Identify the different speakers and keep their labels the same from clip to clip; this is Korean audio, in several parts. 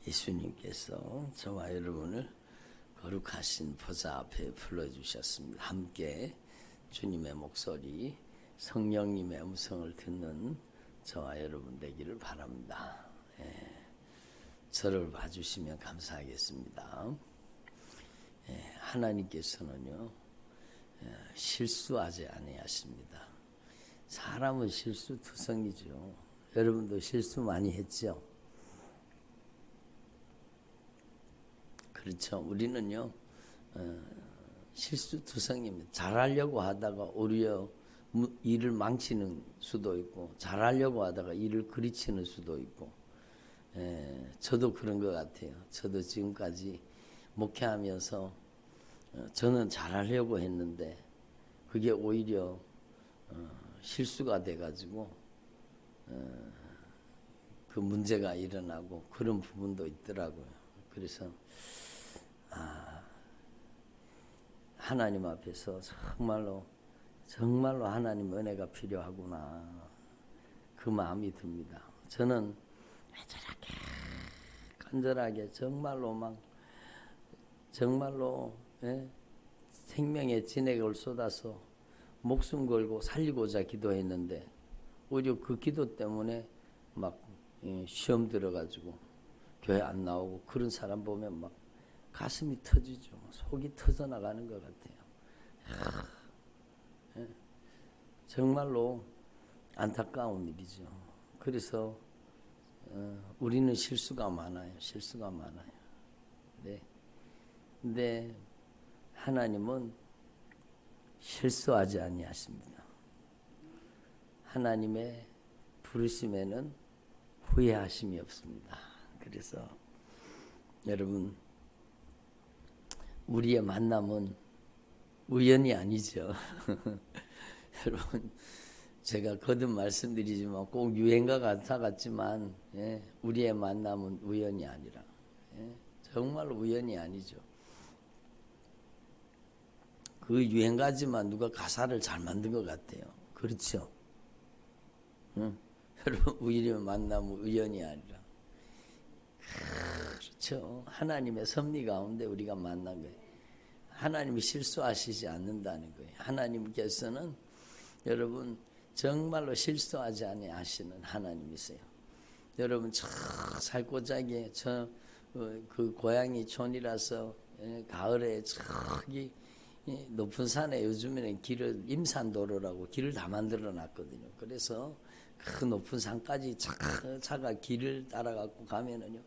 Speaker 1: 예수님께서 저와 여러분을 거룩하신 보좌 앞에 불러주셨습니다. 함께 주님의 목소리, 성령님의 음성을 듣는 저와 여러분 되기를 바랍니다. 저를 봐주시면 감사하겠습니다. 하나님께서는요, 실수하지 아니하십니다. 사람은 실수투성이죠. 여러분도 실수 많이 했죠? 그렇죠. 우리는요, 실수투성입니다. 잘하려고 하다가 오히려 일을 망치는 수도 있고, 잘하려고 하다가 일을 그르치는 수도 있고, 저도 그런 것 같아요. 저도 지금까지 목회하면서 저는 잘하려고 했는데, 그게 오히려 실수가 돼가지고, 그 문제가 일어나고 그런 부분도 있더라고요. 그래서 하나님 앞에서 정말로 하나님 은혜가 필요하구나, 그 마음이 듭니다. 저는 저렇게 간절하게 정말로 생명의 진액을 쏟아서 목숨 걸고 살리고자 기도했는데, 오히려 그 기도 때문에 막 시험 들어가지고 교회 안 나오고 그런 사람 보면 막 가슴이 터지죠. 속이 터져나가는 것 같아요. 정말로 안타까운 일이죠. 그래서 우리는 실수가 많아요. 네. 근데 하나님은 실수하지 아니하십니다. 하나님의 부르심에는 후회하심이 없습니다. 그래서 여러분, 우리의 만남은 우연이 아니죠. 여러분, 제가 거듭 말씀드리지만 꼭 유행과 같지만 우리의 만남은 우연이 아니라 정말 우연이 아니죠. 그 유행가지만 누가 가사를 잘 만든 것 같아요. 그렇죠? 여러분, 우리의 만남은 우연이 아니라, 그렇죠. 하나님의 섭리 가운데 우리가 만난 거예요. 하나님이 실수하시지 않는다는 거예요. 하나님께서는 여러분 정말로 실수하지 아니하시는 하나님이세요. 여러분, 저 살고자기에 그 고향이 촌이라서 가을에 저기 높은 산에 요즘에는 길을 임산도로라고 길을 다 만들어 놨거든요. 그래서 그 높은 산까지 차가 길을 따라갖고 가면은요,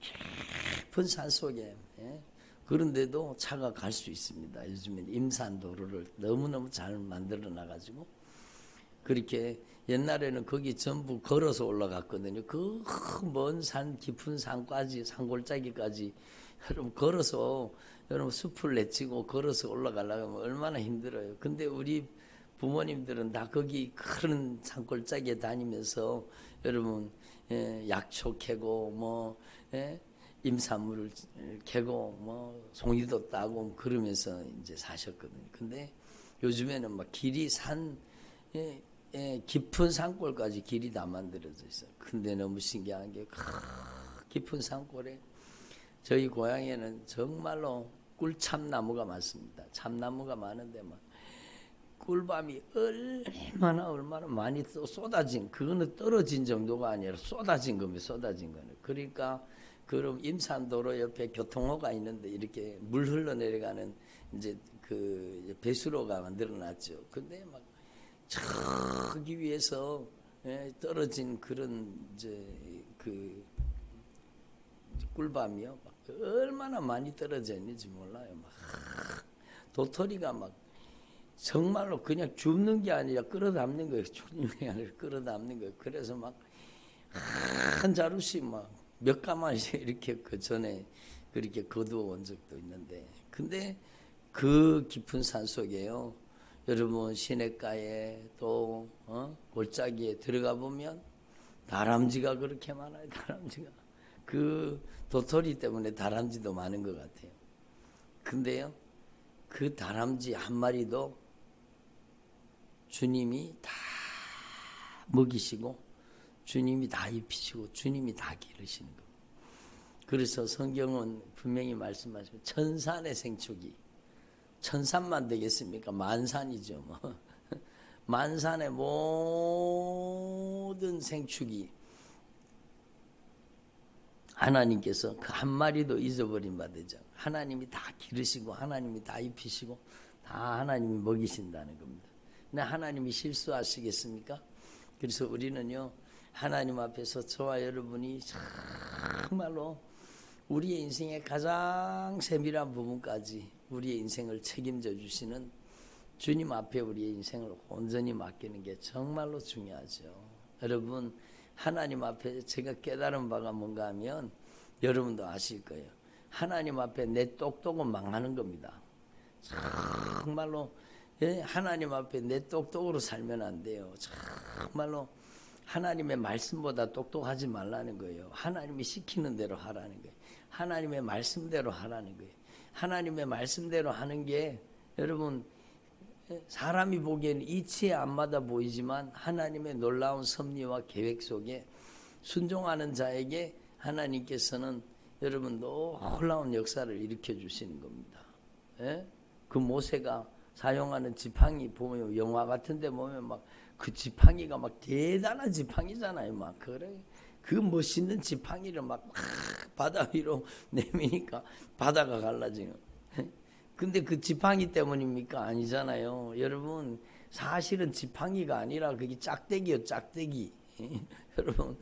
Speaker 1: 깊은 산 속에, 그런데도 차가 갈 수 있습니다. 요즘엔 임산도로를 너무너무 잘 만들어 놔가지고, 그렇게 옛날에는 거기 전부 걸어서 올라갔거든요. 그 먼 산, 깊은 산까지, 산골짜기까지 여러분 걸어서, 여러분 숲을 내치고 걸어서 올라가려면 얼마나 힘들어요. 근데 우리 부모님들은 다 거기 큰 산골짜기에 다니면서 여러분 약초 캐고 임산물을 캐고 송이도 따고 그러면서 이제 사셨거든요. 근데 요즘에는 막 길이 깊은 산골까지 길이 다 만들어져 있어요. 근데 너무 신기한 게 깊은 산골에 저희 고향에는 정말로 꿀참나무가 많습니다. 참나무가 많은데 막 꿀밤이 얼마나 많이 쏟아진, 그거는 떨어진 정도가 아니라 쏟아진 겁니다. 쏟아진 거는. 그러니까 그럼 임산도로 옆에 교통로가 있는데 이렇게 물 흘러내려가는 이제 그 배수로가 만들어놨죠. 근데 막 저기 위에서 떨어진 그런 이제 그 꿀밤이요, 막 얼마나 많이 떨어져 있는지 몰라요. 막 도토리가 막 정말로 그냥 줍는 게 아니라 끌어담는 거예요. 줍는 게 아니라 끌어담는 거예요. 그래서 막 한 자루씩 막 몇 가마씩 이렇게 그 전에 그렇게 거두어 온 적도 있는데, 근데 그 깊은 산 속에요, 여러분 시냇가에 또 골짜기에 들어가 보면 다람쥐가 그렇게 많아요. 다람쥐가. 그 도토리 때문에 다람쥐도 많은 것 같아요. 근데요, 그 다람쥐 한 마리도 주님이 다 먹이시고 주님이 다 입히시고 주님이 다 기르시는 겁니다. 그래서 성경은 분명히 말씀하시면 천산의 생축이, 천산만 되겠습니까? 만산이죠. 뭐. 만산의 모든 생축이 하나님께서 그 한 마리도 잊어버린 바 되죠. 하나님이 다 기르시고 하나님이 다 입히시고 다 하나님이 먹이신다는 겁니다. 근데 하나님이 실수하시겠습니까? 그래서 우리는요, 하나님 앞에서 저와 여러분이 정말로 우리의 인생의 가장 세밀한 부분까지 우리의 인생을 책임져 주시는 주님 앞에 우리의 인생을 온전히 맡기는 게 정말로 중요하죠. 여러분, 하나님 앞에 제가 깨달은 바가 뭔가 하면 여러분도 아실 거예요. 하나님 앞에 내 똑똑은 망하는 겁니다. 정말로 하나님 앞에 내 똑똑으로 살면 안 돼요. 정말로 하나님의 말씀보다 똑똑하지 말라는 거예요. 하나님이 시키는 대로 하라는 거예요. 하나님의 말씀대로 하라는 거예요. 하나님의 말씀대로 하는 게 여러분 사람이 보기에는 이치에 안 맞아 보이지만 하나님의 놀라운 섭리와 계획 속에 순종하는 자에게 하나님께서는 여러분 놀라운 역사를 일으켜 주시는 겁니다. 예? 그 모세가 사용하는 지팡이 보면 영화 같은 데 보면 막 그 지팡이가 막 대단한 지팡이잖아요. 막 그래. 그 멋있는 지팡이를 막 바다 위로 내미니까 바다가 갈라지는. 근데 그 지팡이 때문입니까? 아니잖아요. 여러분, 사실은 지팡이가 아니라 그게 짝대기요, 짝대기. 여러분,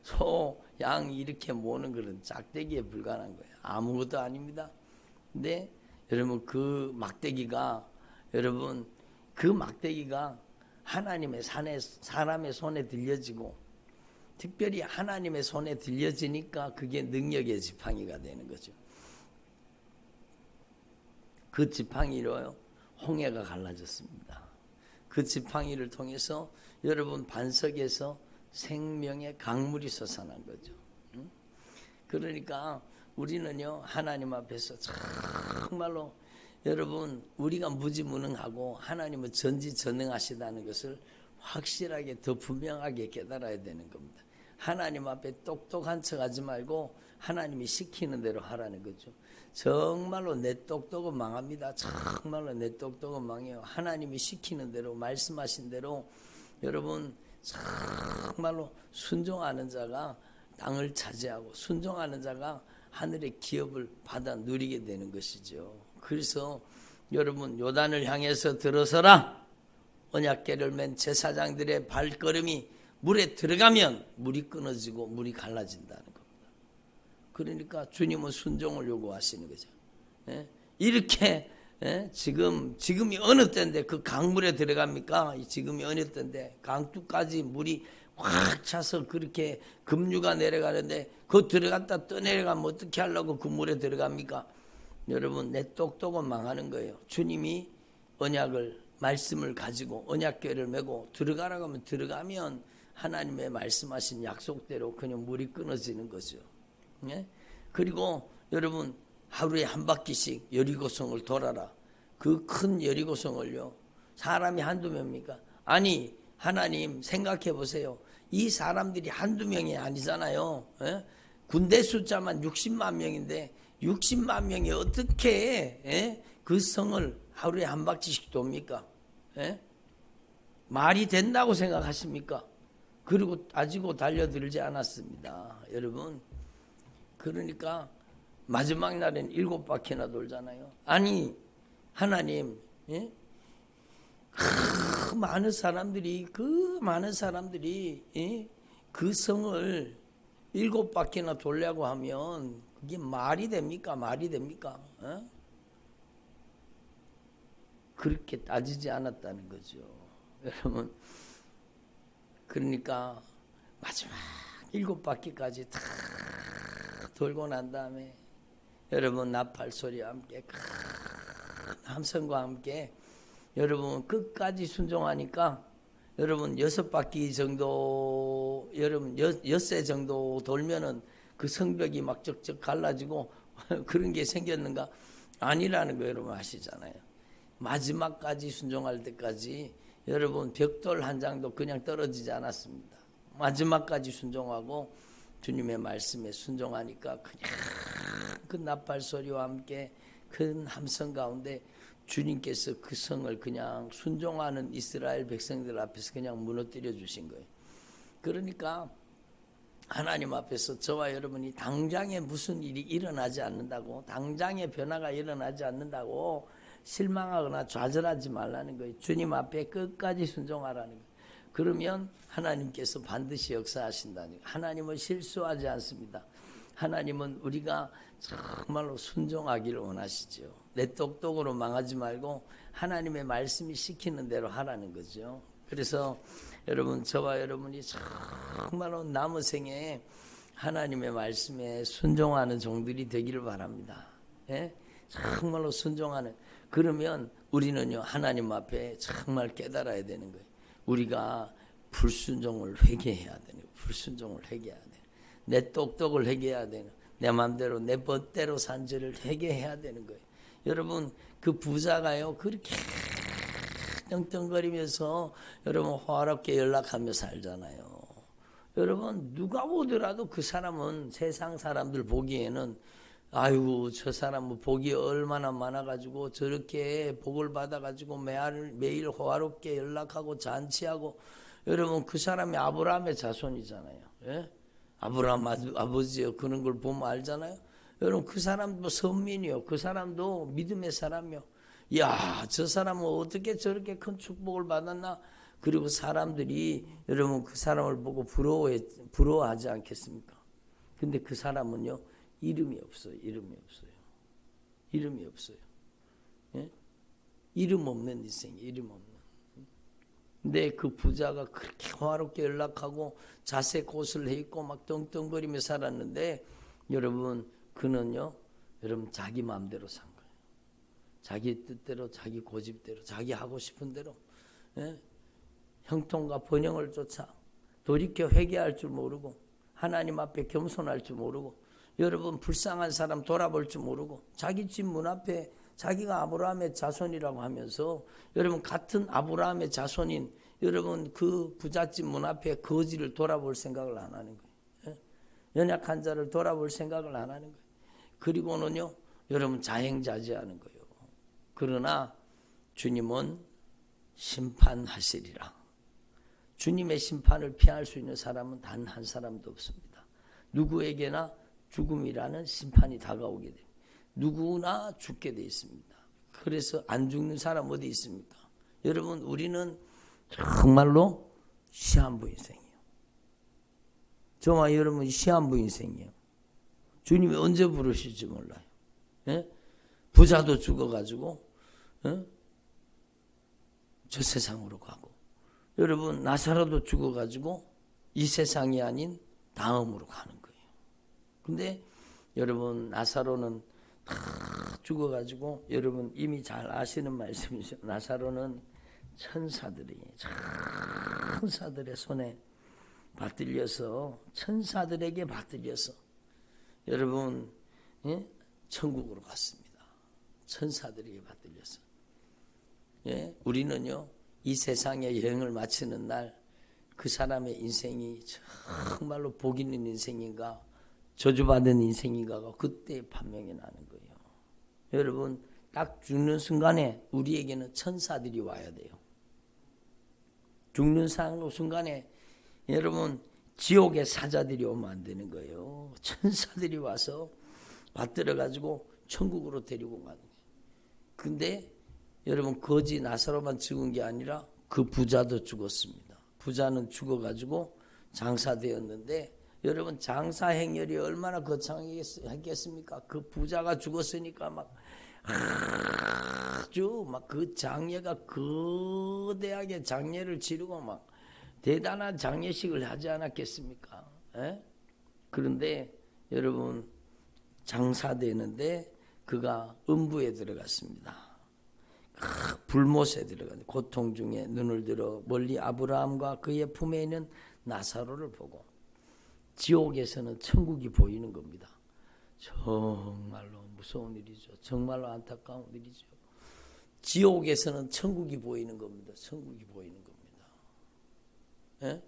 Speaker 1: 소, 양 이렇게 모는 그런 짝대기에 불과한 거예요. 아무것도 아닙니다. 근데 여러분, 그 막대기가 하나님의 사람의 손에 들려지고 특별히 하나님의 손에 들려지니까 그게 능력의 지팡이가 되는 거죠. 그 지팡이로요, 홍해가 갈라졌습니다. 그 지팡이를 통해서 여러분 반석에서 생명의 강물이 솟아난 거죠. 그러니까 우리는요, 하나님 앞에서 정말로 여러분 우리가 무지무능하고 하나님은 전지전능하시다는 것을 확실하게 더 분명하게 깨달아야 되는 겁니다. 하나님 앞에 똑똑한 척하지 말고 하나님이 시키는 대로 하라는 거죠. 정말로 내 똑똑은 망합니다. 정말로 내 똑똑은 망해요. 하나님이 시키는 대로 말씀하신 대로 여러분 정말로 순종하는 자가 땅을 차지하고 순종하는 자가 하늘의 기업을 받아 누리게 되는 것이죠. 그래서 여러분 요단을 향해서 들어서라. 언약궤를 맨 제사장들의 발걸음이 물에 들어가면 물이 끊어지고 물이 갈라진다는 겁니다. 그러니까 주님은 순종을 요구하시는 거죠. 예? 이렇게 지금이 어느 때인데 그 강물에 들어갑니까? 지금이 어느 때인데 강둑까지 물이 확 차서 그렇게 급류가 내려가는데 그 들어갔다 떠내려가면 어떻게 하려고 그 물에 들어갑니까? 여러분 내 똑똑은 망하는 거예요. 주님이 언약을 말씀을 가지고 언약궤를 메고 들어가라고 하면 들어가면 하나님의 말씀하신 약속대로 그냥 물이 끊어지는 거죠. 예? 그리고 여러분 하루에 한 바퀴씩 여리고성을 돌아라. 그 큰 여리고성을요 사람이 한두 명입니까? 아니 하나님 생각해 보세요. 이 사람들이 한두 명이 아니잖아요. 예? 군대 숫자만 60만 명인데 60만 명이 어떻게 그 성을 하루에 한 바퀴씩 돕니까? 예? 말이 된다고 생각하십니까? 그리고 따지고 달려들지 않았습니다. 여러분 그러니까 마지막 날엔 7바퀴나 돌잖아요. 아니 하나님 그 많은 사람들이 그 성을 7바퀴나 돌려고 하면 그게 말이 됩니까? 말이 됩니까? 그렇게 따지지 않았다는 거죠. 여러분 그러니까 마지막 7바퀴까지 다 돌고 난 다음에 여러분 나팔 소리와 함께 큰 함성과 함께 여러분 끝까지 순종하니까 여러분 6바퀴 정도 여러분 엿새 정도 돌면은 그 성벽이 막 쩍쩍 갈라지고 그런 게 생겼는가? 아니라는 거 여러분 아시잖아요. 마지막까지 순종할 때까지 여러분 벽돌 한 장도 그냥 떨어지지 않았습니다. 마지막까지 순종하고 주님의 말씀에 순종하니까 그냥 그 나팔 소리와 함께 큰 함성 가운데 주님께서 그 성을 그냥 순종하는 이스라엘 백성들 앞에서 그냥 무너뜨려 주신 거예요. 그러니까 하나님 앞에서 저와 여러분이 당장에 무슨 일이 일어나지 않는다고, 당장에 변화가 일어나지 않는다고 실망하거나 좌절하지 말라는 거예요. 주님 앞에 끝까지 순종하라는 거예요. 그러면 하나님께서 반드시 역사하신다는 거예요. 하나님은 실수하지 않습니다. 하나님은 우리가 정말로 순종하기를 원하시죠. 내 똑똑으로 망하지 말고 하나님의 말씀이 시키는 대로 하라는 거죠. 그래서 여러분, 저와 여러분이 정말로 남은 생에 하나님의 말씀에 순종하는 종들이 되기를 바랍니다. 예? 정말로 순종하는. 그러면 우리는요, 하나님 앞에 정말 깨달아야 되는 거예요. 우리가 불순종을 회개해야 되는 거예요. 불순종을 회개해야 돼요. 내 똑똑을 회개해야 되는, 내 마음대로 내 멋대로 산 죄를 회개해야 되는 거예요. 여러분, 그 부자가요, 그렇게 떵떵거리면서 여러분 화롭게 연락하며 살잖아요. 여러분, 누가 보더라도 그 사람은 세상 사람들 보기에는 아이고, 저 사람은 복이 얼마나 많아가지고 저렇게 복을 받아가지고 매일 호화롭게 연락하고 잔치하고. 여러분, 그 사람이 아브라함의 자손이잖아요. 예? 아브라함 아버지요. 그런 걸 보면 알잖아요. 여러분, 그 사람도 선민이요. 그 사람도 믿음의 사람이요. 야, 저 사람은 어떻게 저렇게 큰 축복을 받았나? 그리고 사람들이 여러분 그 사람을 보고 부러워하지 않겠습니까? 근데 그 사람은요, 이름이 없어요. 이름이 없어요. 이름이 없어요. 예? 이름 없는 인생, 이름 없는. 근데 그 부자가 그렇게 화롭게 연락하고 자색 옷을 입고 막 떵떵거리며 살았는데, 여러분, 그는요, 여러분 자기 마음대로 산 거예요. 자기 뜻대로, 자기 고집대로, 자기 하고 싶은 대로. 예? 형통과 번영을 쫓아 돌이켜 회개할 줄 모르고, 하나님 앞에 겸손할 줄 모르고, 여러분 불쌍한 사람 돌아볼 줄 모르고, 자기 집 문 앞에 자기가 아브라함의 자손이라고 하면서, 여러분 같은 아브라함의 자손인 여러분 그 부잣집 문 앞에 거지를 돌아볼 생각을 안 하는 거예요. 예? 연약한 자를 돌아볼 생각을 안 하는 거예요. 그리고는요, 여러분 자행자제하는 거예요. 그러나 주님은 심판하시리라. 주님의 심판을 피할 수 있는 사람은 단 한 사람도 없습니다. 누구에게나 죽음이라는 심판이 다가오게 됩니다. 누구나 죽게 되어 있습니다. 그래서 안 죽는 사람 어디 있습니까? 여러분, 우리는 정말로 시한부 인생이에요. 저와 여러분 시한부 인생이에요. 주님이 언제 부르실지 몰라요. 예? 부자도 죽어가지고 저 세상으로 가고, 여러분 나사로도 죽어가지고 이 세상이 아닌 다음으로 가는 거예요. 근데 여러분 나사로는 다 죽어가지고, 여러분 이미 잘 아시는 말씀이죠. 나사로는 천사들의 손에 받들려서, 천사들에게 받들려서 여러분 천국으로 갔습니다. 천사들에게 받들려서. 예? 우리는요, 이 세상의 여행을 마치는 날 그 사람의 인생이 정말로 복 있는 인생인가 저주받은 인생인가가 그때 판명이 나는 거예요. 여러분, 딱 죽는 순간에 우리에게는 천사들이 와야 돼요. 죽는 순간에 여러분 지옥의 사자들이 오면 안 되는 거예요. 천사들이 와서 받들어가지고 천국으로 데리고 가는 거예요. 근데 여러분 거지 나사로만 죽은 게 아니라 그 부자도 죽었습니다. 부자는 죽어가지고 장사되었는데, 여러분 장사 행렬이 얼마나 거창했겠습니까? 그 부자가 죽었으니까 막 아주 막 그 장례가 거대하게 장례를 치르고 막 대단한 장례식을 하지 않았겠습니까? 에? 그런데 여러분 장사되는데 그가 음부에 들어갔습니다. 불못에 들어간 고통 중에 눈을 들어 멀리 아브라함과 그의 품에 있는 나사로를 보고, 지옥에서는 천국이 보이는 겁니다. 정말로 무서운 일이죠. 정말로 안타까운 일이죠. 지옥에서는 천국이 보이는 겁니다. 천국이 보이는 겁니다. 예?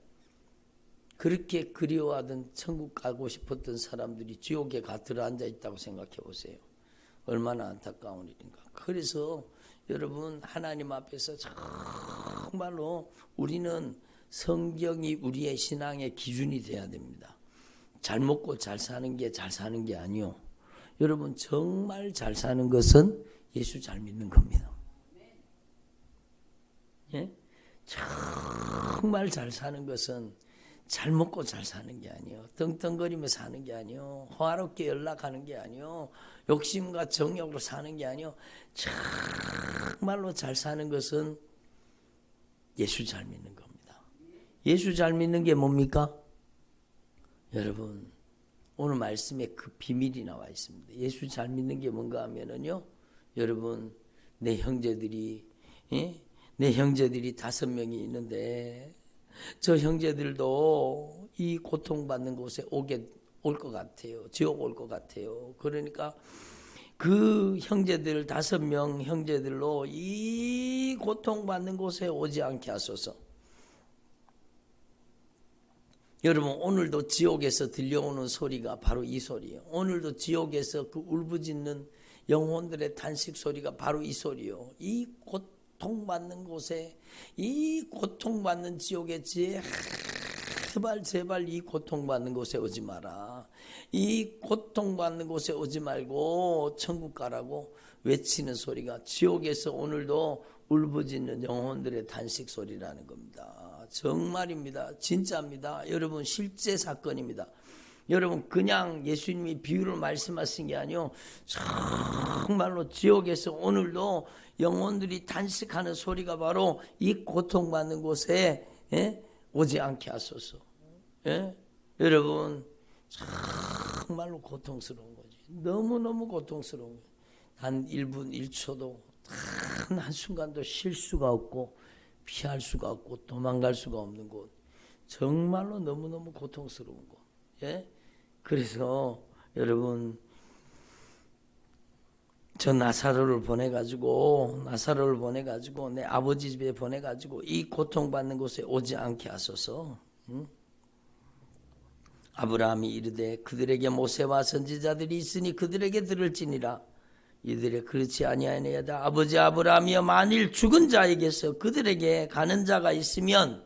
Speaker 1: 그렇게 그리워하던 천국 가고 싶었던 사람들이 지옥에 들어앉아 있다고 생각해 보세요. 얼마나 안타까운 일인가. 그래서 여러분 하나님 앞에서 정말로 우리는 성경이 우리의 신앙의 기준이 돼야 됩니다. 잘 먹고 잘 사는 게 잘 사는 게 아니요. 여러분 정말 잘 사는 것은 예수 잘 믿는 겁니다. 예? 정말 잘 사는 것은 잘 먹고 잘 사는 게 아니요. 떵떵거리며 사는 게 아니요. 화롭게 연락하는 게 아니요. 욕심과 정욕으로 사는 게 아니요. 정말로 잘 사는 것은 예수 잘 믿는 겁니다. 예수 잘 믿는 게 뭡니까? 여러분 오늘 말씀에 그 비밀이 나와 있습니다. 예수 잘 믿는 게 뭔가 하면은요. 여러분 내 형제들이 5명이 있는데 저 형제들도 이 고통받는 곳에 올 것 같아요. 지옥 올 것 같아요. 그러니까 그 형제들 5명 형제들로 이 고통받는 곳에 오지 않게 하소서. 여러분 오늘도 지옥에서 들려오는 소리가 바로 이 소리예요. 오늘도 지옥에서 그 울부짖는 영혼들의 탄식 소리가 바로 이 소리예요. 이 고통받는 곳에, 이 고통받는 지옥에 제발 이 고통받는 곳에 오지 마라. 이 고통받는 곳에 오지 말고 천국 가라고 외치는 소리가 지옥에서 오늘도 울부짖는 영혼들의 단식 소리라는 겁니다. 정말입니다. 진짜입니다. 여러분 실제 사건입니다. 여러분 그냥 예수님이 비유를 말씀하신 게 아니요. 정말로 지옥에서 오늘도 영혼들이 단식하는 소리가 바로 이 고통받는 곳에 오지 않게 하소서. 여러분 정말로 고통스러운 거지. 너무너무 고통스러운 거지. 단 1분 1초도 단 한순간도 쉴 수가 없고 피할 수가 없고 도망갈 수가 없는 곳. 정말로 너무너무 고통스러운 곳. 그래서 여러분 저 나사로를 보내가지고 내 아버지 집에 보내가지고 이 고통받는 곳에 오지 않게 하소서. 아브라함이 이르되 그들에게 모세와 선지자들이 있으니 그들에게 들을지니라. 이들의 그렇지 아니하니이다. 아버지 아브라함이여 만일 죽은 자에게서 그들에게 가는 자가 있으면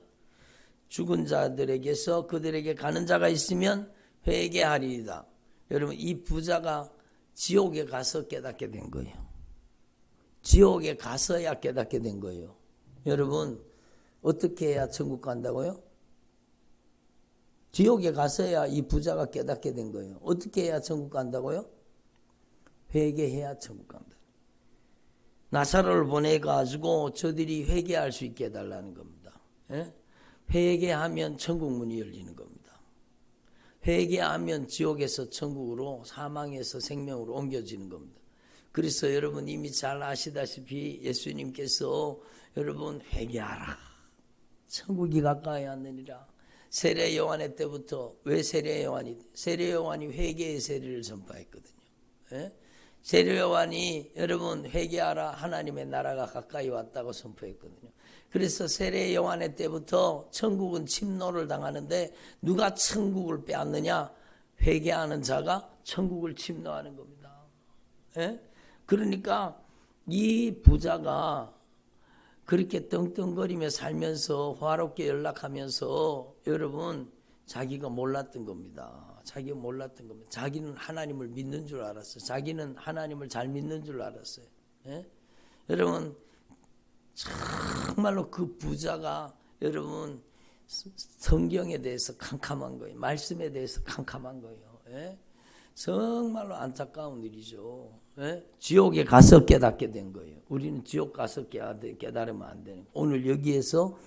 Speaker 1: 죽은 자들에게서 그들에게 가는 자가 있으면 회개하리이다. 여러분 이 부자가 지옥에 가서 깨닫게 된 거예요. 지옥에 가서야 깨닫게 된 거예요. 여러분 어떻게 해야 천국 간다고요? 지옥에 가서야 이 부자가 깨닫게 된 거예요. 어떻게 해야 천국 간다고요? 회개해야 천국 간다. 나사로를 보내가지고 저들이 회개할 수 있게 해달라는 겁니다. 회개하면 천국 문이 열리는 겁니다. 회개하면 지옥에서 천국으로, 사망에서 생명으로 옮겨지는 겁니다. 그래서 여러분 이미 잘 아시다시피 예수님께서 여러분 회개하라. 천국이 가까이 왔느니라. 세례 요한의 때부터 왜 세례 요한이 회개의 세례를 전파했거든요. 세례 요한이 여러분 회개하라 하나님의 나라가 가까이 왔다고 선포했거든요. 그래서 세례 요한의 때부터 천국은 침노를 당하는데 누가 천국을 빼앗느냐? 회개하는 자가 천국을 침노하는 겁니다. 그러니까 이 부자가 그렇게 떵떵거리며 살면서 화롭게 연락하면서 여러분 자기가 몰랐던 겁니다. 자기가 몰랐던 겁니다. 자기는 하나님을 믿는 줄 알았어요. 자기는 하나님을 잘 믿는 줄 알았어요. 여러분 정말로 그 부자가 여러분 성경에 대해서 캄캄한 거예요. 말씀에 대해서 캄캄한 거예요. 정말로 안타까운 일이죠. 지옥에 가서 깨닫게 된 거예요. 우리는 지옥 가서 깨달으면 안 되는 거예요. 오늘 여기에서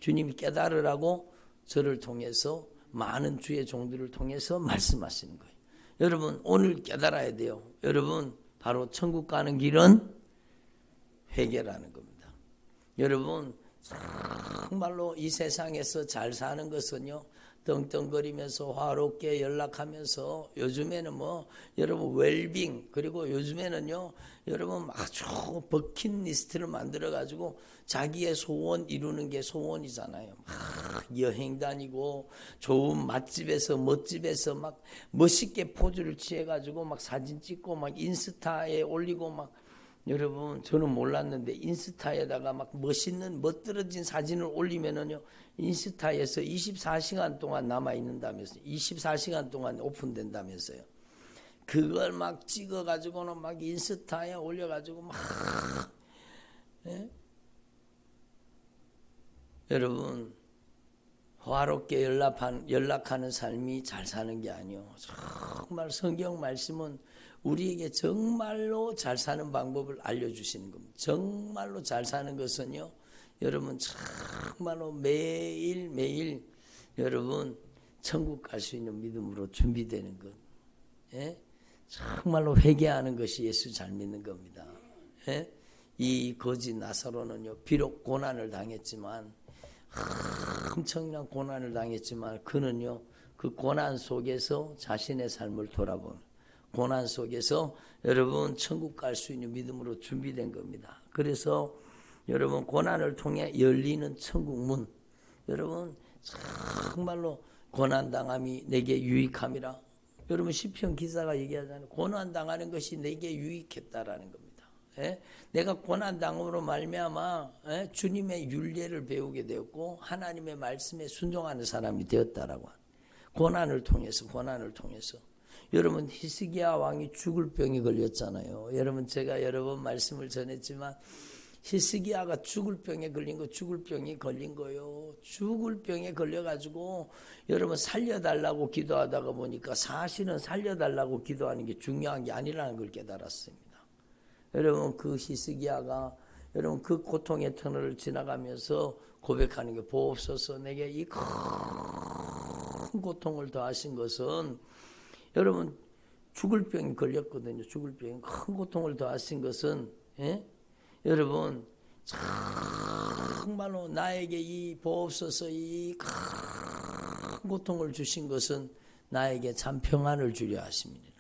Speaker 1: 주님이 깨달으라고 저를 통해서 많은 주의 종들을 통해서 말씀하시는 거예요. 여러분 오늘 깨달아야 돼요. 여러분 바로 천국 가는 길은 회개라는 겁니다. 여러분 정말로 이 세상에서 잘 사는 것은요 떵떵거리면서 화롭게 연락하면서 요즘에는 뭐 여러분 웰빙 그리고 요즘에는요 여러분 아주 버킷리스트를 만들어 가지고 자기의 소원 이루는 게 소원이잖아요. 막 여행 다니고 좋은 맛집에서 멋집에서 막 멋있게 포즈를 취해 가지고 막 사진 찍고 막 인스타에 올리고 막 여러분 저는 몰랐는데 인스타에다가 막 멋있는 멋들어진 사진을 올리면은요 인스타에서 24시간 동안 남아 있는다면서요. 24시간 동안 오픈된다면서요. 그걸 막 찍어 가지고는 막 인스타에 올려 가지고 막 예? 여러분 화롭게 연락하는 삶이 잘 사는 게 아니요. 정말 성경 말씀은 우리에게 정말로 잘 사는 방법을 알려주시는 겁니다. 정말로 잘 사는 것은요. 여러분 정말로 매일매일 여러분 천국 갈 수 있는 믿음으로 준비되는 것. 예? 정말로 회개하는 것이 예수 잘 믿는 겁니다. 예? 이 거지 나사로는요. 비록 고난을 당했지만 엄청난 고난을 당했지만 그는요. 그 고난 속에서 자신의 삶을 돌아보는 고난 속에서 여러분 천국 갈 수 있는 믿음으로 준비된 겁니다. 그래서 여러분 고난을 통해 열리는 천국 문 여러분 정말로 고난당함이 내게 유익함이라 여러분 시편 기사가 얘기하잖아요. 고난당하는 것이 내게 유익했다라는 겁니다. 예? 내가 고난당함으로 말미암아 주님의 율례를 배우게 되었고 하나님의 말씀에 순종하는 사람이 되었다라고 고난을 통해서 여러분 히스기야 왕이 죽을 병이 걸렸잖아요. 여러분 제가 여러 번 말씀을 전했지만 히스기야가 죽을 병에 걸린 거예요. 죽을 병에 걸려가지고 여러분 살려달라고 기도하다가 보니까 사실은 살려달라고 기도하는 게 중요한 게 아니라는 걸 깨달았습니다. 여러분 그 히스기야가 여러분 그 고통의 터널을 지나가면서 고백하는 게 보옵소서 내게 이 큰 고통을 더하신 것은 여러분 죽을 병이 걸렸거든요. 죽을 병 큰 고통을 더하신 것은 여러분 정말로 나에게 이 보옵소서 이 큰 고통을 주신 것은 나에게 참 평안을 주려 하심이니라.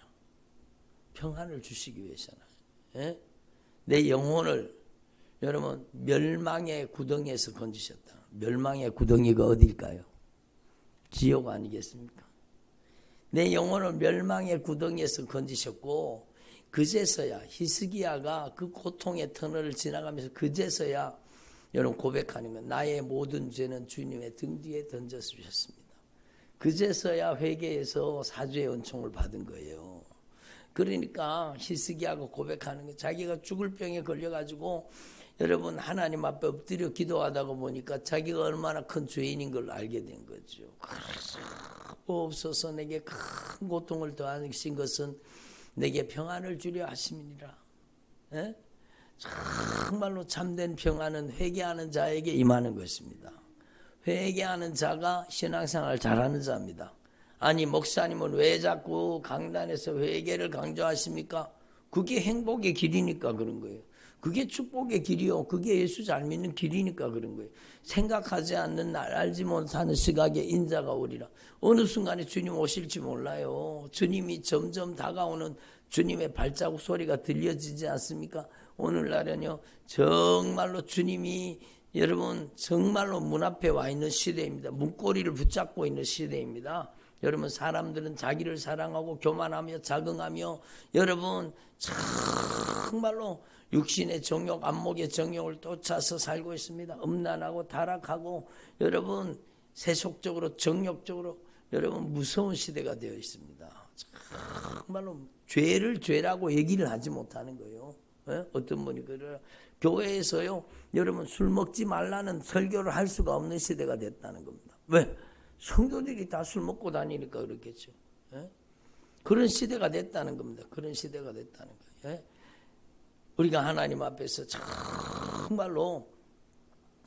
Speaker 1: 평안을 주시기 위해서는 내 영혼을 여러분 멸망의 구덩이에서 건지셨다. 멸망의 구덩이가 어디일까요? 지옥 아니겠습니까? 내 영혼을 멸망의 구덩이에서 건지셨고 그제서야 히스기야가 그 고통의 터널을 지나가면서 그제서야 여러분 고백하는 건 나의 모든 죄는 주님의 등 뒤에 던져주셨습니다. 그제서야 회개해서 사죄의 은총을 받은 거예요. 그러니까 히스기야가 고백하는 거 자기가 죽을 병에 걸려가지고 여러분 하나님 앞에 엎드려 기도하다가 보니까 자기가 얼마나 큰 죄인인 걸 알게 된 거죠. 없어서 내게 큰 고통을 더하신 것은 내게 평안을 주려 하심이니라. 정말로 참된 평안은 회개하는 자에게 임하는 것입니다. 회개하는 자가 신앙생활 잘하는 자입니다. 아니 목사님은 왜 자꾸 강단에서 회개를 강조하십니까? 그게 행복의 길이니까 그런 거예요. 그게 축복의 길이요. 그게 예수 잘 믿는 길이니까 그런 거예요. 생각하지 않는 날 알지 못하는 시각에 인자가 오리라. 어느 순간에 주님 오실지 몰라요. 주님이 점점 다가오는 주님의 발자국 소리가 들려지지 않습니까? 오늘날은요. 정말로 주님이 여러분 정말로 문 앞에 와 있는 시대입니다. 문고리를 붙잡고 있는 시대입니다. 여러분 사람들은 자기를 사랑하고 교만하며 자긍하며 여러분 정말로 육신의 정욕, 안목의 정욕을 쫓아서 살고 있습니다. 음란하고 타락하고 여러분 세속적으로 정욕적으로 여러분 무서운 시대가 되어 있습니다. 정말로 죄를 죄라고 얘기를 하지 못하는 거예요. 어떤 분이 그래요. 교회에서요 여러분 술 먹지 말라는 설교를 할 수가 없는 시대가 됐다는 겁니다. 왜? 성도들이 다 술 먹고 다니니까 그렇겠죠. 그런 시대가 됐다는 겁니다. 그런 시대가 됐다는 거예요. 우리가 하나님 앞에서 정말로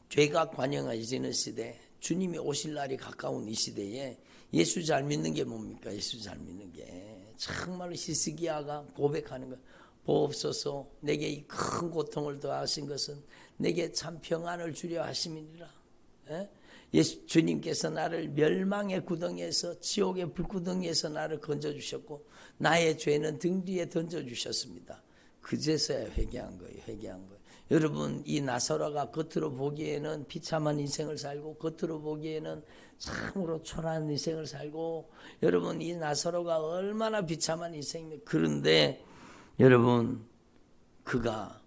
Speaker 1: 죄가 관영해지는 시대, 주님이 오실 날이 가까운 이 시대에 예수 잘 믿는 게 뭡니까? 예수 잘 믿는 게 정말로 히스기야가 고백하는 거. 보옵소서 내게 이 큰 고통을 더하신 것은 내게 참 평안을 주려 하심이니라. 주님께서 나를 멸망의 구덩이에서, 지옥의 불구덩이에서 나를 건져주셨고 나의 죄는 등 뒤에 던져주셨습니다. 그제서야 회개한 거예요. 회개한 거예요. 여러분, 이 나사로가 겉으로 보기에는 비참한 인생을 살고, 겉으로 보기에는 참으로 초라한 인생을 살고, 여러분, 이 나사로가 얼마나 비참한 인생입니까? 그런데 여러분, 그가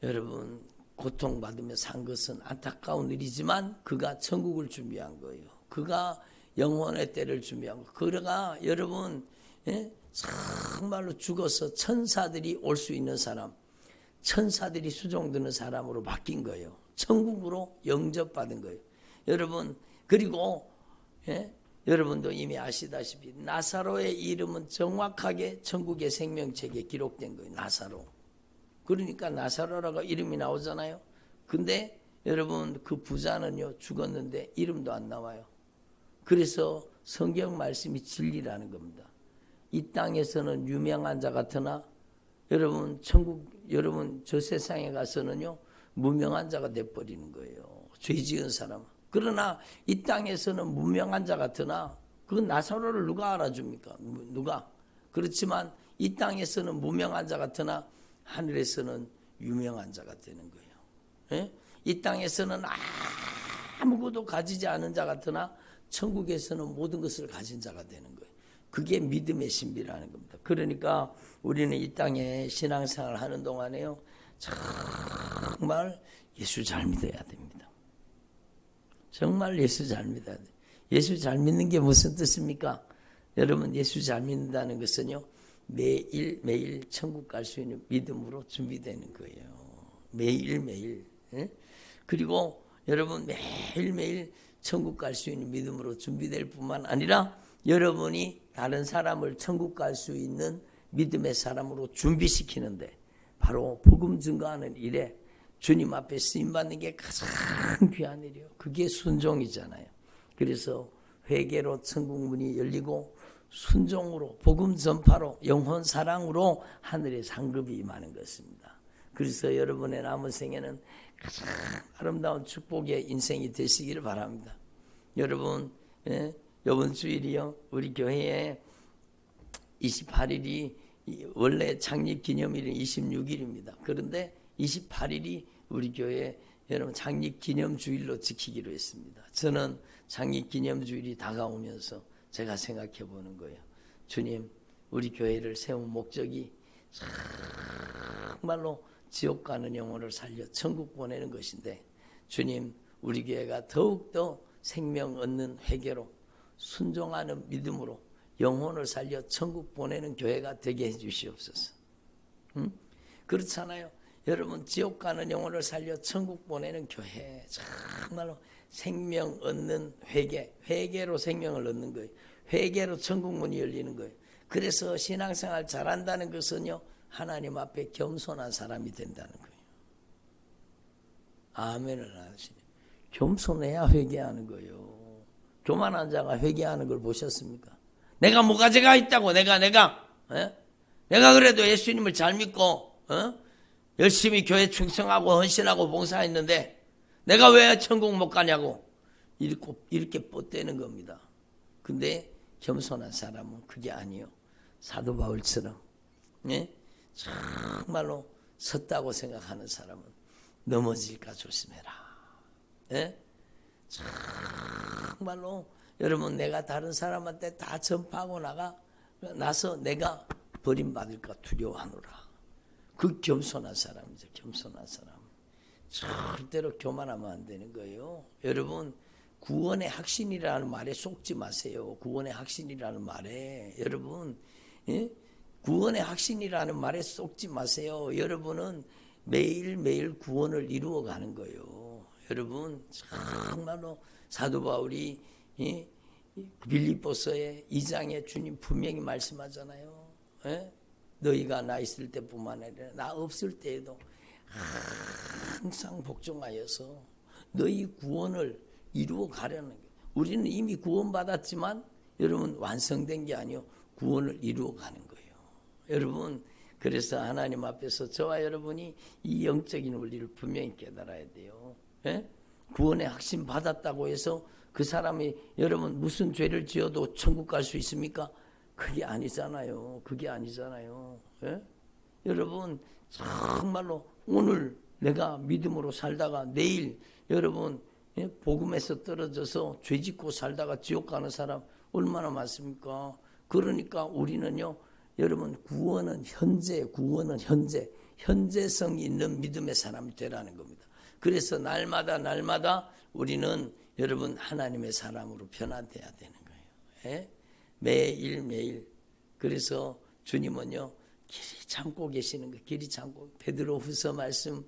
Speaker 1: 여러분 고통받으며 산 것은 안타까운 일이지만 그가 천국을 준비한 거예요. 그가 영원의 때를 준비한 거예요. 그가 여러분 정말로 죽어서 천사들이 올 수 있는 사람, 천사들이 수종드는 사람으로 바뀐 거예요. 천국으로 영접받은 거예요. 여러분, 그리고 여러분도 이미 아시다시피 나사로의 이름은 정확하게 천국의 생명책에 기록된 거예요. 나사로. 그러니까 나사로라고 이름이 나오잖아요. 근데 여러분, 그 부자는요 죽었는데 이름도 안 나와요. 그래서 성경 말씀이 진리라는 겁니다. 이 땅에서는 유명한 자 같으나 여러분 저 세상에 가서는요 무명한 자가 돼버리는 거예요. 죄 지은 사람. 그러나 이 땅에서는 무명한 자 같으나 그 나사로를 누가 알아줍니까? 누가? 그렇지만 이 땅에서는 무명한 자 같으나 하늘에서는 유명한 자가 되는 거예요. 예? 이 땅에서는 아무것도 가지지 않은 자 같으나 천국에서는 모든 것을 가진 자가 되는 거예요. 그게 믿음의 신비라는 겁니다. 그러니까 우리는 이 땅에 신앙생활을 하는 동안에요 정말 예수 잘 믿어야 됩니다. 정말 예수 잘 믿어야 돼요. 예수 잘 믿는 게 무슨 뜻입니까? 여러분, 예수 잘 믿는다는 것은요 매일매일 천국 갈 수 있는 믿음으로 준비되는 거예요. 매일매일. 그리고 여러분 매일매일 천국 갈 수 있는 믿음으로 준비될 뿐만 아니라 여러분이 다른 사람을 천국 갈 수 있는 믿음의 사람으로 준비시키는데 바로 복음 증거하는 일에 주님 앞에 쓰임받는 게 가장 귀한 일이에요. 그게 순종이잖아요. 그래서 회개로 천국 문이 열리고 순종으로 복음 전파로 영혼 사랑으로 하늘의 상급이 임하는 것입니다. 그래서 여러분의 남은 생에는 가장 아름다운 축복의 인생이 되시기를 바랍니다. 여러분 이번 주일이요 우리 교회에 28일이 원래 창립기념일은 26일입니다. 그런데 28일이 우리 교회 여러분 창립기념주일로 지키기로 했습니다. 저는 창립기념주일이 다가오면서 제가 생각해 보는 거예요. 주님, 우리 교회를 세운 목적이 정말로 지옥 가는 영혼을 살려 천국 보내는 것인데 주님, 우리 교회가 더욱더 생명 얻는 회개로 순종하는 믿음으로 영혼을 살려 천국 보내는 교회가 되게 해 주시옵소서. 그렇잖아요. 여러분, 지옥 가는 영혼을 살려 천국 보내는 교회, 정말로 생명 얻는 회개로 생명을 얻는 거예요. 회개로 천국 문이 열리는 거예요. 그래서 신앙생활 잘한다는 것은요 하나님 앞에 겸손한 사람이 된다는 거예요. 아멘을 하시네. 겸손해야 회개하는 거예요. 교만한 자가 회개하는 걸 보셨습니까? 내가 뭐가 제가 있다고 내가 그래도 예수님을 잘 믿고 열심히 교회 충성하고 헌신하고 봉사했는데 내가 왜 천국 못 가냐고 이렇게 뻗대는 겁니다. 근데 겸손한 사람은 그게 아니요. 사도 바울처럼 정말로 섰다고 생각하는 사람은 넘어질까 조심해라. 정말로 여러분 내가 다른 사람한테 다 전파하고 나서 내가 버림받을까 두려워하노라. 그 겸손한 사람이죠. 겸손한 사람. 절대로 교만하면 안 되는 거예요. 여러분 구원의 확신이라는 말에 속지 마세요. 구원의 확신이라는 말에 여러분 구원의 확신이라는 말에 속지 마세요. 여러분은 매일매일 구원을 이루어가는 거예요. 여러분 정말로 사도 바울이 빌립보서의 2장에 주님 분명히 말씀하잖아요. 너희가 나 있을 때뿐만 아니라 나 없을 때에도 항상 복종하여서 너희 구원을 이루어 가려는 거예요. 우리는 이미 구원받았지만 여러분 완성된 게 아니요 구원을 이루어 가는 거예요. 여러분 그래서 하나님 앞에서 저와 여러분이 이 영적인 원리를 분명히 깨달아야 돼요. 구원의 확신 받았다고 해서 그 사람이 여러분 무슨 죄를 지어도 천국 갈 수 있습니까? 그게 아니잖아요. 그게 아니잖아요. 예? 여러분 정말로 오늘 내가 믿음으로 살다가 내일 여러분 복음에서 떨어져서 죄 짓고 살다가 지옥 가는 사람 얼마나 많습니까? 그러니까 우리는요, 여러분 구원은 현재 현재성이 있는 믿음의 사람이 되라는 겁니다. 그래서 날마다 우리는 여러분 하나님의 사람으로 변화돼야 되는 거예요. 예? 매일. 그래서 주님은요, 길이 참고 계시는 거예요. 길이 참고. 베드로후서 말씀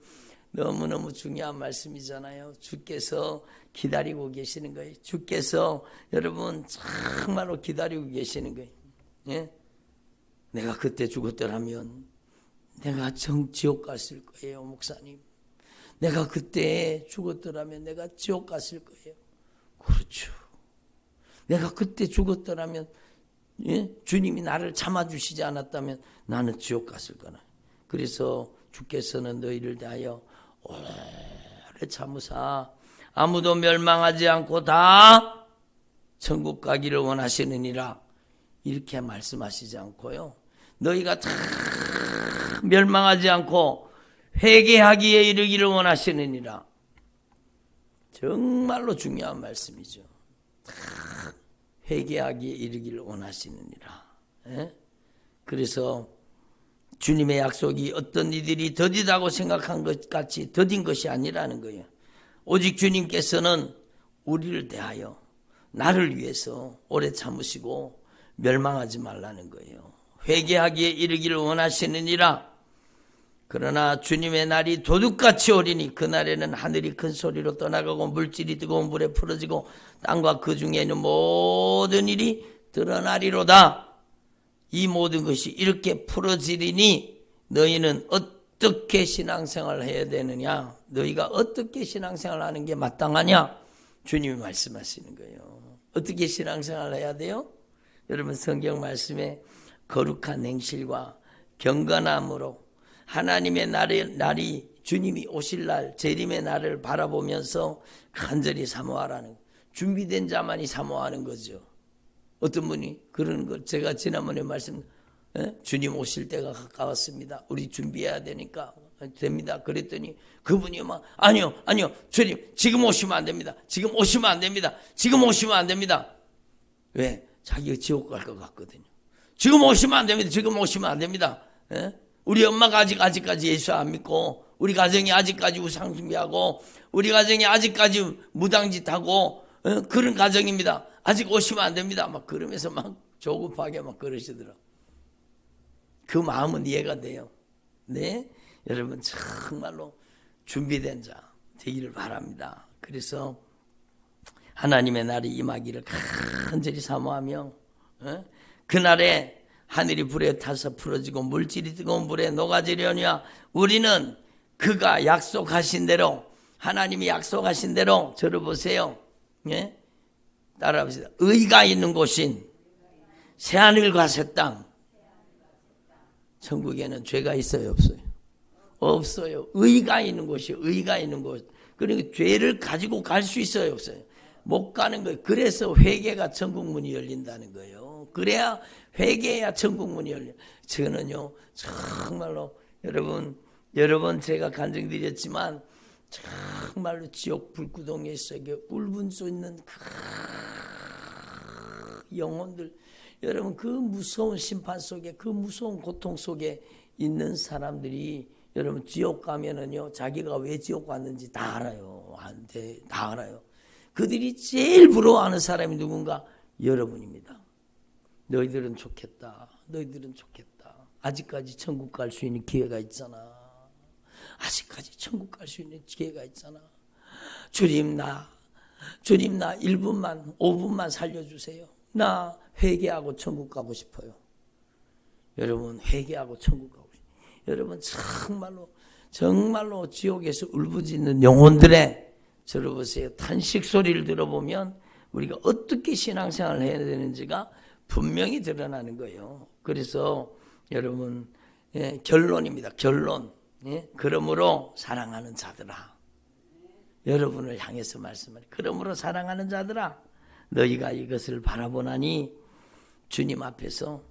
Speaker 1: 너무너무 중요한 말씀이잖아요. 주께서 기다리고 계시는 거예요. 주께서 여러분 정말로 기다리고 계시는 거예요. 예? 내가 그때 죽었더라면 내가 지옥 갔을 거예요, 목사님. 내가 그때 죽었더라면 내가 지옥 갔을 거예요. 그렇죠. 내가 그때 죽었더라면 주님이 나를 참아주시지 않았다면 나는 지옥 갔을 거나. 그래서 주께서는 너희를 대하여 오래 참으사 아무도 멸망하지 않고 다 천국 가기를 원하시느니라. 이렇게 말씀하시지 않고요, 너희가 다 멸망하지 않고 회개하기에 이르기를 원하시느니라. 정말로 중요한 말씀이죠. 다 회개하기에 이르기를 원하시느니라. 예? 그래서 주님의 약속이 어떤 이들이 더디다고 생각한 것 같이 더딘 것이 아니라는 거예요. 오직 주님께서는 우리를 대하여 나를 위해서 오래 참으시고 멸망하지 말라는 거예요. 회개하기에 이르기를 원하시느니라. 그러나 주님의 날이 도둑같이 오리니 그날에는 하늘이 큰 소리로 떠나가고 물질이 뜨거운 불에 풀어지고 땅과 그 중에 있는 모든 일이 드러나리로다. 이 모든 것이 이렇게 풀어지리니 너희는 어떻게 신앙생활을 해야 되느냐? 너희가 어떻게 신앙생활을 하는 게 마땅하냐? 주님이 말씀하시는 거예요. 어떻게 신앙생활을 해야 돼요? 여러분 성경 말씀에 거룩한 행실과 경건함으로 하나님의 날이 주님이 오실 날 재림의 날을 바라보면서 간절히 사모하라는, 준비된 자만이 사모하는 거죠. 어떤 분이 그러는 걸 제가 지난번에 주님 오실 때가 가까웠습니다. 우리 준비해야 되니까 됩니다. 그랬더니 그분이 막 아니요 주님 지금 오시면 안 됩니다. 지금 오시면 안 됩니다. 지금 오시면 안 됩니다. 왜? 자기가 지옥 갈 것 같거든요. 지금 오시면 안 됩니다. 지금 오시면 안 됩니다. 예? 우리 엄마가 아직까지 예수 안 믿고, 우리 가정이 아직까지 우상 숭배하고, 우리 가정이 아직까지 무당짓하고 그런 가정입니다. 아직 오시면 안 됩니다. 막 그러면서 막 조급하게 막 그러시더라고요. 그 마음은 이해가 돼요. 네, 여러분 정말로 준비된 자 되기를 바랍니다. 그래서 하나님의 날이 임하기를 간절히 사모하며 그날에 하늘이 불에 타서 풀어지고 물질이 뜨거운 불에 녹아지려니와 우리는 그가 약속하신 대로, 하나님이 약속하신 대로, 저를 보세요. 예? 따라합시다. 의가 있는 곳인 새하늘과 새 땅. 천국에는 죄가 있어요, 없어요? 없어요. 의가 있는 곳이요. 의가 있는 곳. 그러니까 죄를 가지고 갈 수 있어요, 없어요? 못 가는 거예요. 그래서 회개가 천국 문이 열린다는 거예요. 그래야 회개해야 천국 문이 열려요. 저는요 정말로 여러분 제가 간증드렸지만 정말로 지옥 불구덩이에 속에 울분 쏟는 그 영혼들, 여러분 그 무서운 심판 속에, 그 무서운 고통 속에 있는 사람들이 여러분 지옥 가면은요 자기가 왜 지옥 갔는지 다 알아요. 다 알아요. 그들이 제일 부러워하는 사람이 누군가? 여러분입니다. 너희들은 좋겠다. 너희들은 좋겠다. 아직까지 천국 갈 수 있는 기회가 있잖아. 아직까지 천국 갈 수 있는 기회가 있잖아. 주님 나 1분만 5분만 살려주세요. 나 회개하고 천국 가고 싶어요. 여러분 회개하고 천국 가고 싶어요. 여러분 정말로 지옥에서 울부짖는 영혼들의, 저를 보세요, 탄식 소리를 들어보면 우리가 어떻게 신앙생활을 해야 되는지가 분명히 드러나는 거예요. 그래서 여러분 결론입니다. 결론. 그러므로 사랑하는 자들아, 여러분을 향해서 말씀하니 그러므로 사랑하는 자들아 너희가 이것을 바라보나니 주님 앞에서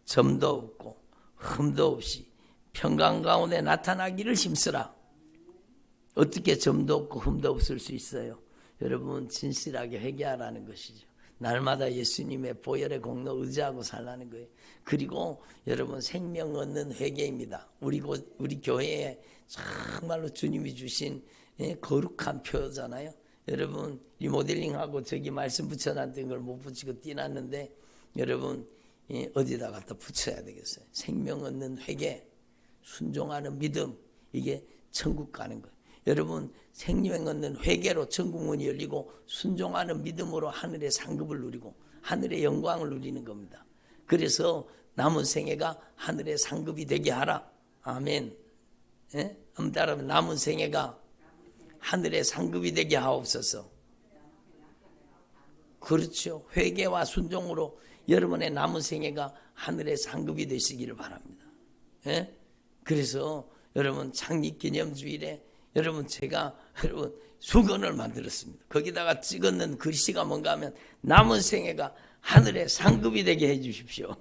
Speaker 1: 점도 없고 흠도 없이 평강 가운데 나타나기를 힘쓰라. 어떻게 점도 없고 흠도 없을 수 있어요? 여러분 진실하게 회개하라는 것이죠. 날마다 예수님의 보혈의 공로 의지하고 살라는 거예요. 그리고 여러분 생명 얻는 회개입니다. 우리 교회에 정말로 주님이 주신 거룩한 표잖아요. 여러분 리모델링하고 저기 말씀 붙여놨던 걸 못 붙이고 띄놨는데 여러분 어디다 갖다 붙여야 되겠어요. 생명 얻는 회개, 순종하는 믿음, 이게 천국 가는 거예요. 여러분 생명 얻는 회개로 천국 문이 열리고 순종하는 믿음으로 하늘의 상급을 누리고 하늘의 영광을 누리는 겁니다. 그래서 남은 생애가 하늘의 상급이 되게 하라. 아멘. 예? 한번 따라하면 남은 생애가 하늘의 상급이 되게 하옵소서. 그렇죠. 회개와 순종으로 여러분의 남은 생애가 하늘의 상급이 되시기를 바랍니다. 예? 그래서 여러분 창립기념주일에 여러분 제가 여러분 수건을 만들었습니다. 거기다가 찍었는 글씨가 뭔가 하면 남은 생애가 하늘의 상급이 되게 해 주십시오.